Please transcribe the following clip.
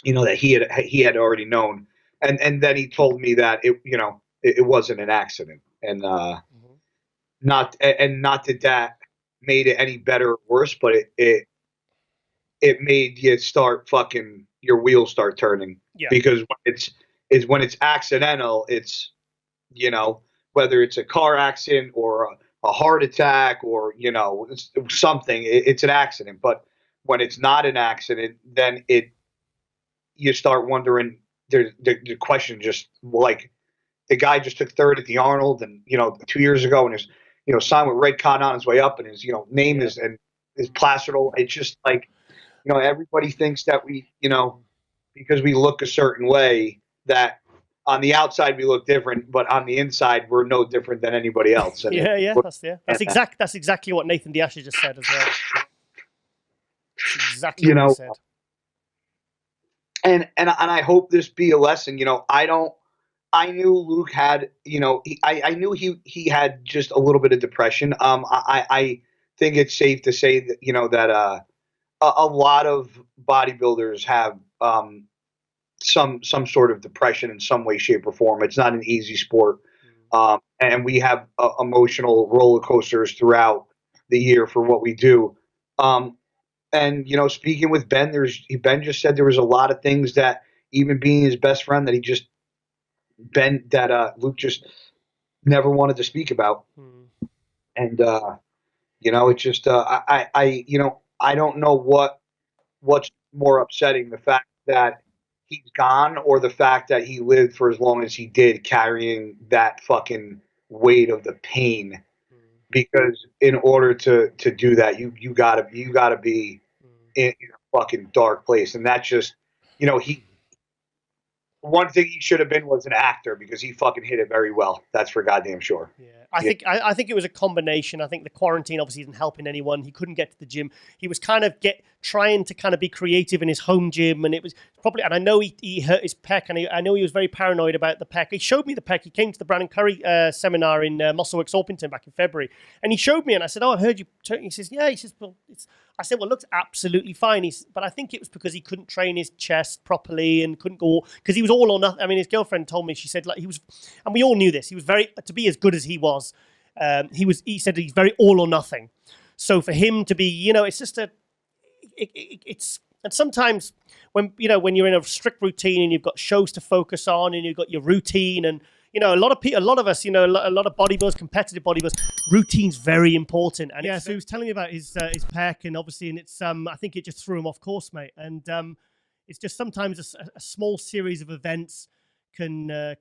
that he had already known, and then he told me that it wasn't an accident, and Mhm. not that that made it any better or worse, but it made you start fucking your wheels start turning, Yeah. because when it's accidental, it's whether it's a car accident or a heart attack or it's something, it's an accident. But when it's not an accident, then you start wondering. The question, just like the guy just took third at the Arnold, and 2 years ago, and his signed with Red Con on his way up, and his name Yeah. is Placido. It's just like everybody thinks that because we look a certain way, that on the outside we look different, but on the inside we're no different than anybody else. And Yeah. That's exactly what Nathan Diasha just said as well. That's exactly you what he know, said. and I hope this be a lesson. I knew Luke had, I knew he had just a little bit of depression. I think it's safe to say that that a lot of bodybuilders have some sort of depression in some way, shape, or form. It's not an easy sport, and we have emotional roller coasters throughout the year for what we do. Um, and speaking with Ben, Ben just said there was a lot of things that, even being his best friend, that Luke just never wanted to speak about. Mm. And it's just I don't know what's more upsetting, the fact that he's gone, or the fact that he lived for as long as he did, carrying that fucking weight of the pain. Mm. Because in order to do that, you gotta be Mm. in a fucking dark place. And that's just he one thing he should have been was an actor, because he fucking hit it very well. That's for goddamn sure. Yeah, I Yeah. think I think it was a combination. I think the quarantine obviously isn't helping anyone. He couldn't get to the gym. He was kind of trying to kind of be creative in his home gym, and it was probably. And I know he hurt his pec, and I know he was very paranoid about the pec. He showed me the pec. He came to the Brandon Curry seminar in Muscleworks Orpington back in February, and he showed me, and I said, "Oh, I heard you." He says, "Yeah." He says, "Well, it's." I said, "Well, it looks absolutely fine." But I think it was because he couldn't train his chest properly and couldn't go, because he was all or nothing. I mean, his girlfriend told me, she said, like, he was, and we all knew this. He was to be as good as he was. He said he's very all or nothing. So for him to be, it's just it's, and sometimes when you're in a strict routine and you've got shows to focus on and you've got your routine, and a lot of us, a lot of bodybuilders, competitive bodybuilders, routine's very important. And yeah, so he was telling me about his pec, and obviously, and it's I think it just threw him off course, mate. And it's just sometimes a small series of events can